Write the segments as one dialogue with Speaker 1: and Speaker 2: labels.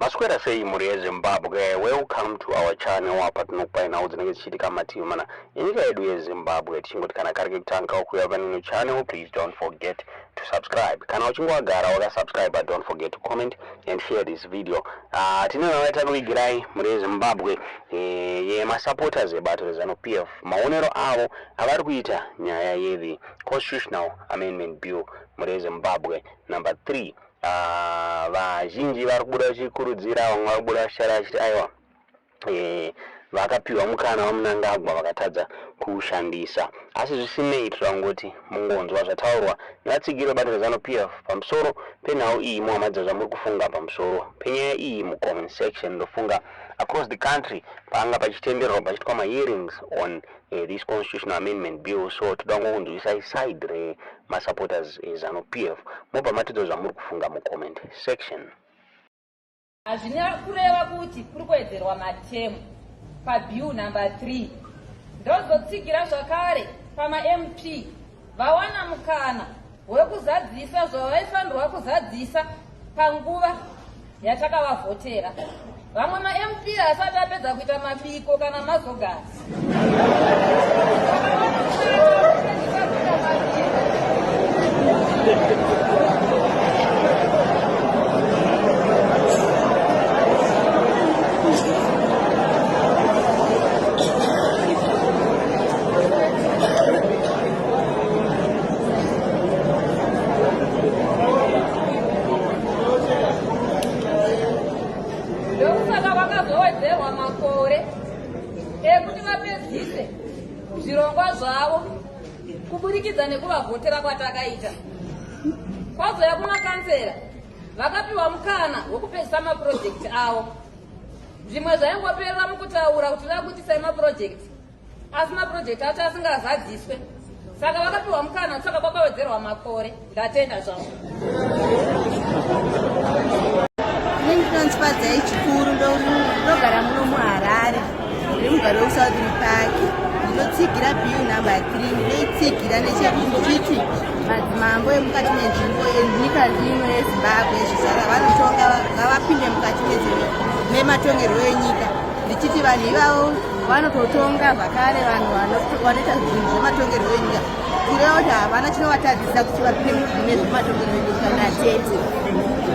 Speaker 1: Maswera sei muri Zimbabwe. Welcome to our channel apa tinokupa nhau dzinenge dzichiitika mativi mana enyika yedu yeZimbabwe tichingoti kana kari kekutanga ukuya panino channel, please don't forget to subscribe. Kana uchingwagara wakasubscribe, don't forget to comment and share this video. Tinonavaita kuigirai muri Zimbabwe yemasupporters ebato reZanu PF maonero avo avari kuita nyaya yeThe Constitutional Amendment Bill muri Zimbabwe number 3. Vazhinji vari kubuda vachikurudzira, vamwe vari kubuda vachitaura vachiti aiwa vakapiwa mukana vamunangagwa vakatadza kuushandisa. Asi zvisinei tirangoti mungonzwa zvataurwa nevatsigiri vebato reZanu PF pamusoro penhau iyi. Muhamadza zvamuri kufunga pamusoro penyaya iyi mucomment section. Ndofunga across the country panga pachitenderwa pachitwa ma-hearings on this constitutional amendment bill. So toda kungonzwisa iside remasupporters eZanu PF. Mobva matidza zvamuri kufunga mucomment section.
Speaker 2: Hazvina kureva kuti kuri kuwedzerwa matemu pabill number 3. Ndozotsigira zvakare pama-MP vawana mukana wekuzadzisa zvavaifanirwa kuzadzisa panguva yatakavavhotera. Vamwe ma-MP asati apedza kuita mabiko kana mazogasi. Ndokusaka vakazowedzerwa makore ekuti vapedzise zvirongwa zvavo kuburikidza nekuvavhotera kwatakaita. Kwazouya kuna kansera vakapiwa mukana wekupedzisa mapurojekiti avo. Zvimwe zvaingoperera mukutaura kuti vakuitisai mapurojekiti, asi mapurojekiti acho asingazadziswe. Saka vakapiwa mukana, saka kwakawedzerwa makore. Ndatenda zvangu.
Speaker 3: Ndinonzwadza chikuru ndogara muno muHarare, ndiri mugare weSouthern Park. Ndinotsigira bill number 3, ndinoitsigira nechekuti madzimambo emukati menzvimbo yenyika ino yeZimbabwe zvizara vanotonga ngavapinde mukati nematongerwo enyika. Ndichiti vanhu ivavo vanototonga zvakare, vanhu vanoita zvinhu zvematongerwo enyika. Kureva kuti havana chinovatadzisa kuti vapinde nezvematongerwo enyika natete.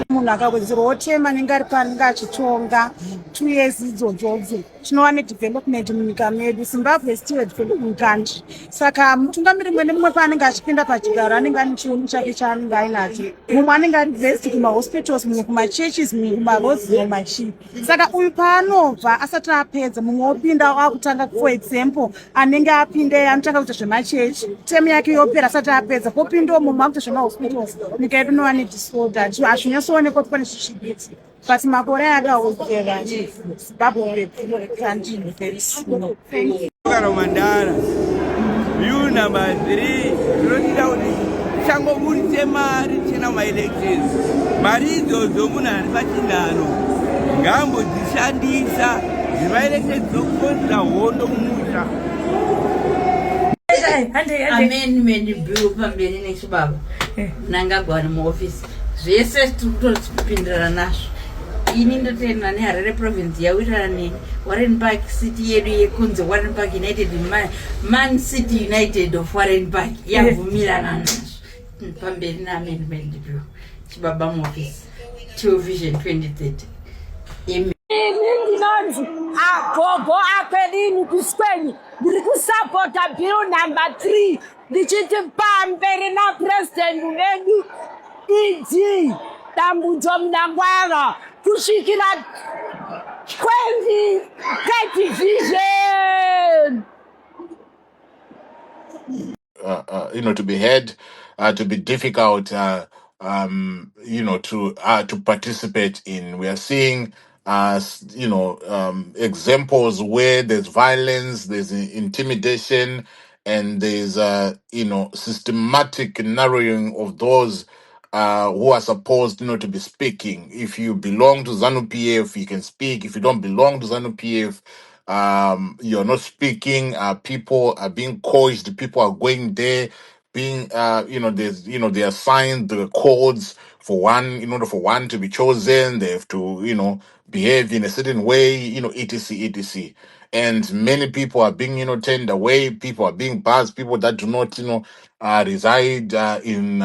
Speaker 4: Munhu akawedzerwawo temu anenge ari panenge achitonga 2 years idzodzo tinova nedevelopment munyika medu. Zimbabwe is still a developing country. Saka mutungamiri mwe nemumwe paanenge achipinda pachigaro anenge ane chiunu chake chaanenge ainacho. Mumwe anenge ari vest kumahospitals, mumwe kumachurches, mumwe kumaroads nemumaship. Saka uyu paanobva asati apedza, mumwe opinda akutanga, for example anenge apinde anotanga kuita zvemachechi, temu yake yopera asati apedza popindawo mumwe akuita zvemahospitals. Nyika yedu inova nedisorder. Hazvinyasoonekwa kuti pane zvichiditsi. But makore akawedzera Zimbabwe country very small.
Speaker 5: Mandara bill number 3 zvinotida kuti changoburitse mari chena maelections. Mari idzodzo munhu ari pachinhano ngaambodzishandisa zvemaelections dzokukonza hondo mumusha.
Speaker 6: Amendment bill pamberi nechibaba nangagwana muofisi zvese tiri kutozvipindirana nazvo. Ini ndotenda neHarare province yawirirana neWarren Park city yedu yekunzi Warren Park United Man City United of Warren Park yabvumirana nazvo pamberi naamendment bill chibaba muofisi Vision 2030.
Speaker 7: Ndinonzi agogo apelini kuskweni ndiri kusapota bill number 3 ndichiti pamberi napresident wedu ED Tambudzo Mnangagwa kusvikira 2030 vision.
Speaker 8: To be heard, to be difficult, to participate in. We are seeing, examples where there's violence, there's intimidation, and there's, systematic narrowing of those who are supposed, to be speaking. If you belong to ZANU PF, you can speak. If you don't belong to ZANU PF, you're not speaking. People are being coached. People are going there being there's they assigned the codes for one. In order for one to be chosen, they have to behave in a certain way, etc. And many people are being turned away. People are being buzzed. People that do not reside in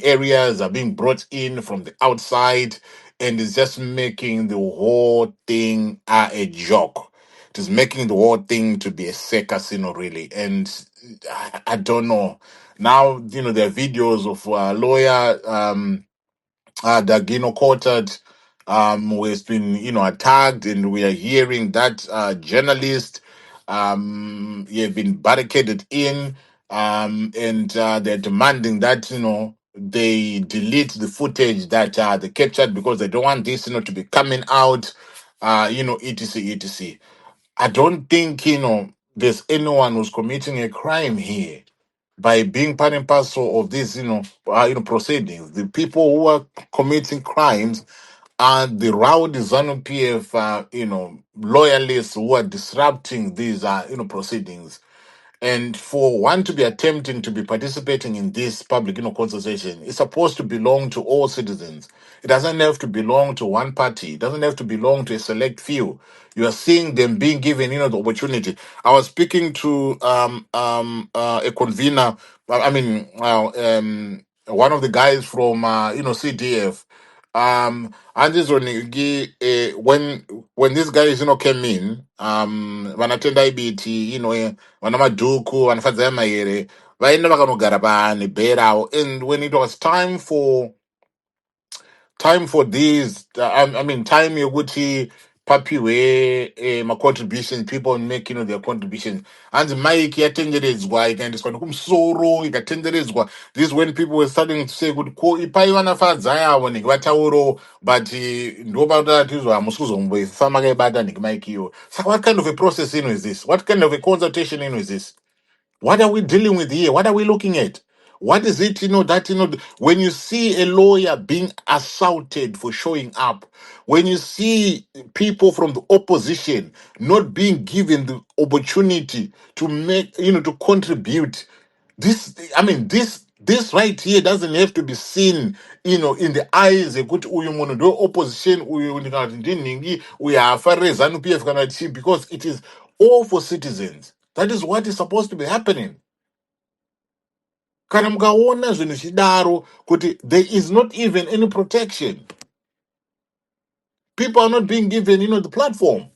Speaker 8: areas are being brought in from the outside, and it's just making the whole thing a joke. It is making the whole thing to be a circus, really. And I don't know. Now, there are videos of lawyer Dagino Quartet, who has been, attacked, and we are hearing that journalists have been barricaded in, and they're demanding that, they delete the footage that they captured because they don't want this, to be coming out, etc. I don't think, there's anyone who's committing a crime here by being part and parcel of these, proceedings. The people who are committing crimes are the rowdy ZANU PF, loyalists who are disrupting these, proceedings. And for one to be attempting to be participating in this public, consultation, it's supposed to belong to all citizens. It doesn't have to belong to one party. It doesn't have to belong to a select few. You are seeing them being given, the opportunity. I was speaking to a convener. One of the guys from CDF. And this one, when these guys came in, vanatenda ibiti, vana madhuku vanofadza maere vaenda vakanogara panebhera avo. And when it was time for these time yekuti papiwe contributions, people make their contributions, and mike yatenderedzwa ikaendeswa nekumusoro ikatenderedzwa. This is when people were starting to say kuti ko ipai vanafadza yavo neke vatauro, but ndopauta tizwa hamusi kuzomboifa makaibata neke mike iyo. Saka what kind of a process is this? What kind of a consultation is this? What are we dealing with here? What are we looking at? What is it, that, when you see a lawyer being assaulted for showing up, when you see people from the opposition not being given the opportunity to make, to contribute, this right here doesn't have to be seen, in the eyes ekuti uyu munhu ndo opposition, uyu ndikati ndiningi, uyu haafarire ZANU PF kana chi, because it is all for citizens. That is what is supposed to be happening. Kana mukaona zvinhu zvidaro kuti there is not even any protection. People are not being given, the platform.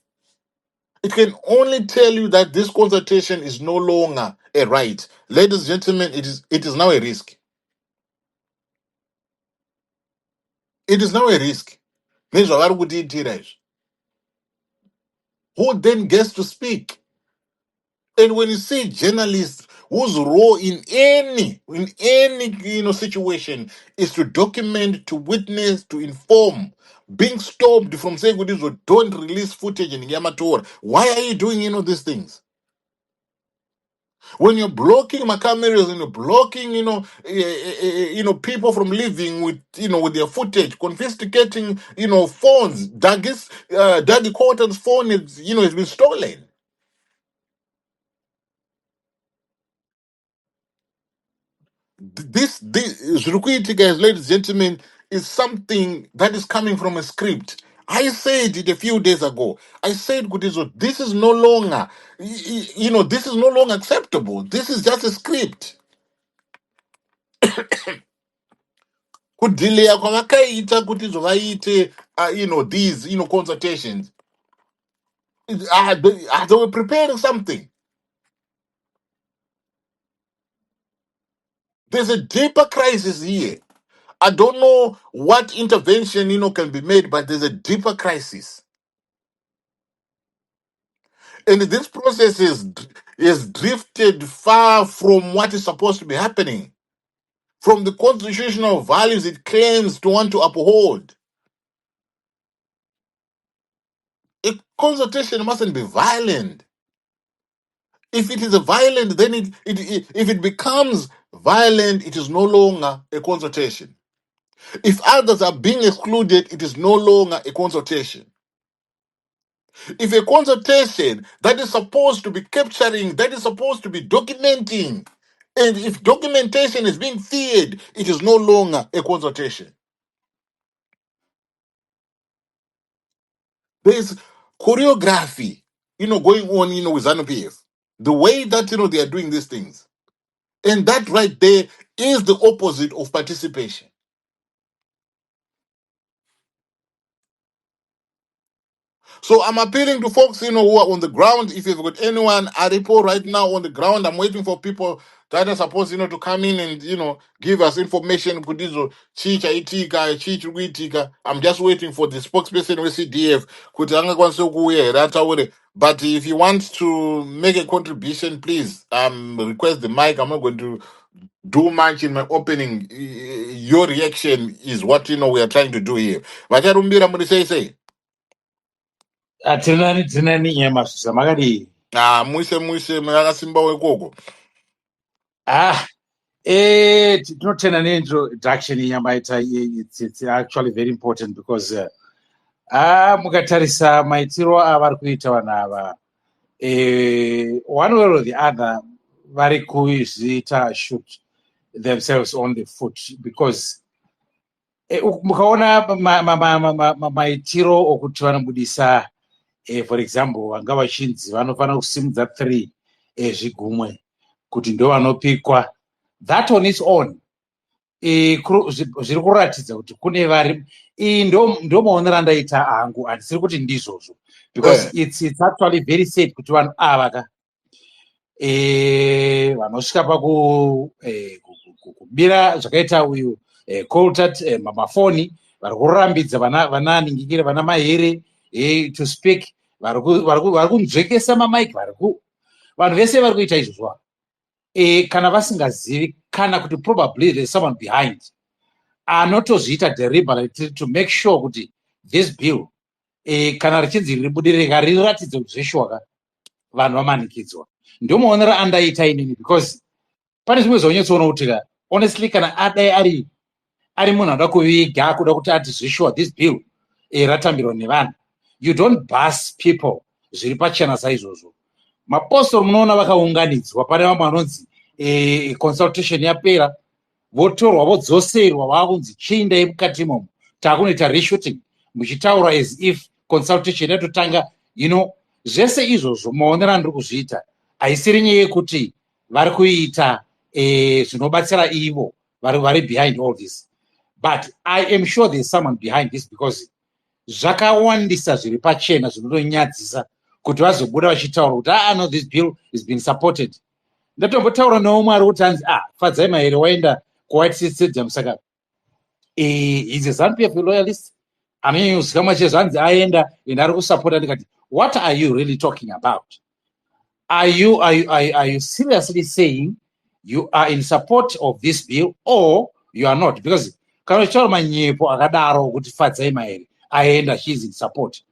Speaker 8: It can only tell you that this consultation is no longer a right. Ladies and gentlemen, it is now a risk. It is now a risk. Nezvavari kutiitira izvi. Who then gets to speak? And when you see journalists whose role in any situation is to document, to witness, to inform, being stopped from saying don't release footage in Yamatora. Why are you doing these things? When you're blocking my cameras and you're blocking people from living with with their footage, confiscating phones. Daggy Quarter's phone has been stolen. This Zulukwiti, guys, ladies and gentlemen, is something that is coming from a script. I said it a few days ago. I said, Gudizo, this is no longer, this is no longer acceptable. This is just a script. Kudelay kwavakaita kuti vaite these consultations. They were preparing something. There's a deeper crisis here. I don't know what intervention can be made, but there's a deeper crisis. And this process is drifted far from what is supposed to be happening, from the constitutional values it claims to want to uphold. A consultation mustn't be violent. If it is a violent, then if it becomes violent, it is no longer a consultation. If others are being excluded, it is no longer a consultation. If a consultation that is supposed to be capturing, that is supposed to be documenting And if documentation is being feared, it is no longer a consultation. There's choreography, going on, with ZANU-PF. The way that, they are doing these things. And that right there is the opposite of participation. So I'm appealing to folks, who are on the ground. If you've got anyone, Aripo right now on the ground, I'm waiting for people that are supposed, to come in and, give us information. Kudizo, chicha itika, chicha itika. I'm just waiting for the spokesperson with CDF. Kutanga kwanso kuye, that's how it. But if you want to make a contribution, please, request the mic. I'm not going to do much in my opening. Your reaction is what, we are trying to do here. Vacharumbira muri say.
Speaker 9: Tinani nyamasusa makadii.
Speaker 8: Mwise makasimba wekoko.
Speaker 9: Tinotenda introduction yamaita. It's actually very important because mukatarisa maitiro avari kuita vanhu ava, one way or the other vari kuzviita shoot themselves on the foot because mukaona maitiro okuti vanobudisa for example vanga vachinzi vanofanira kusimudza 3 zvigumwe kuti ndo vanopikwa. That on its own zviri kuratidza kuti kune vari ndo maonero andaita hangu, handisiri kuti ndizvozvo because it's actually very sad kuti vanhu ava ka vanosvika pakubira zvakaita uyu coltat mafoni, vari kurambidza vananingikire vana mahere to speak, vari kunzvekesa mamaiki, vanhu vese vari kuita izvozvo kana vasingazivi kana kuti probably there's someone behind anotozviita deliberately to make sure kuti this bill kana richinzi ribudirira riratidze kuti zveshuwaka vanhu vamanikidzwa. Ndio maonero andaita inini because pane zvimwe zvaunyatsoona kuti honestly kana adai ari munhu anoda kuviga kuda kuti ati zveshuwa this bill ratambirwa nevanhu, you don't bus people zviri pachena saizvozvo. Mapostori munoona vakaunganidzwa, pane vamwe vanonzi consultation yapera votorwa vodzoserwa vakunzi chiindai mukati imomo takunoita reshooting muchitaura as if consultation yatotanga. Zvese izvozvo maonero andiri kuzviita haisiri nyaya yekuti vari kuita zvinobatsira ivo vari behind all this, but I am sure there's someone behind this because zvakawandisa zviri pachena zvinotonyadzisa kuti vazobuda vachitaura kuti no, this bill has been supported. Ndatombotaura neumwe ari kuti anzi fadzai mahere waenda kuWhite Stadium saka he's a ZANU-PF loyalist anonyanyozika chezvanzi aenda ende ari kusapota. Ndikati what are you really talking about? Are you seriously saying you are in support of this bill or you are not? Because kana uchitaura manyepo akadaro kuti fadzai mahere aenda, she's in support,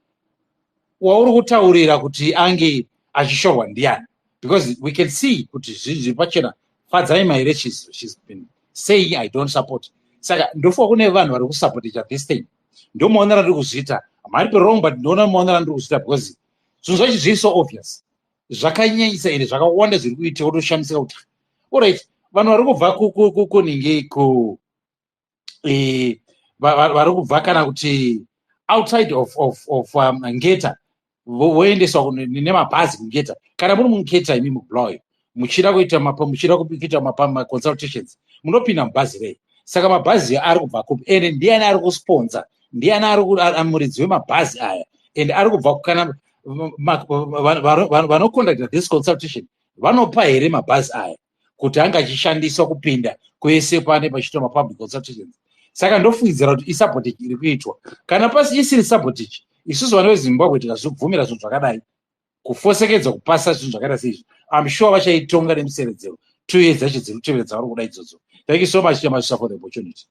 Speaker 9: wauri kutaurira kuti ange achishorwa ndiani? Because we can see kuti zviri pachena fadzai mahere she's been saying I don't support. Saka ndofa kune vanhu vari kusupporta this thing. Ndo maonero andiri kuzviita, mari pe wrong, but ndona maonero andiri kuzviita because zvinhu zvacho zviri so obvious, zvakanyanyisa ende zvakawanda zviri kuitika kutoshamisika kuti alright vanhu vari kubva kuningi vari kubva kana kuti outside of Ngeta voendeswa nemabhazi kuNgeta. Kana muri muNgeta imi mubulawayo muchida kuita consultations munopinda mubhazi rei? Saka mabhazi ari kubva kupi ende ndiani ari kusponsor, ndiani ari muridzi wemabhazi aya ende ari kubva kana vanoconducta this consultation vanopa here mabhazi aya kuti anga achishandiswa kupinda kwese pane pachiitwa mapublic consultations. Saka ndofungidzira kuti isabotage iri kuitwa. Kana pasi isiri sabotage, isusu vana veZimbabwe tikazobvumira zvinhu zvakadai kufosekedzwa kupasa zvinhu zvakaita seizvi, I'm sure vachaitonga nemuseredzero 2 years dzacho dziri kutevedza vari kuda idzodzo. Thank you so much, MaSupporters, for the opportunity.